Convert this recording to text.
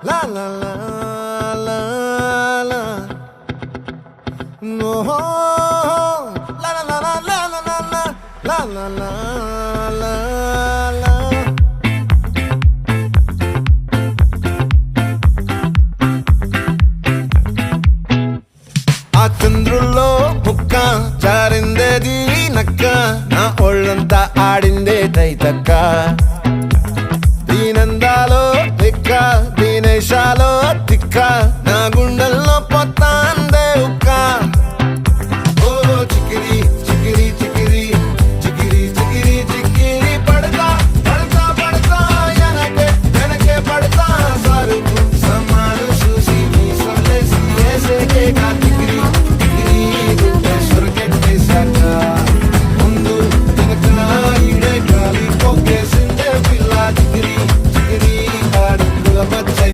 La la la la la. No. La la la la la la la la. La la la la la. ఆ చంద్రుల్లో ముక్క జారిందేది నక్క నా ఒళ్ళంతా ఆడింది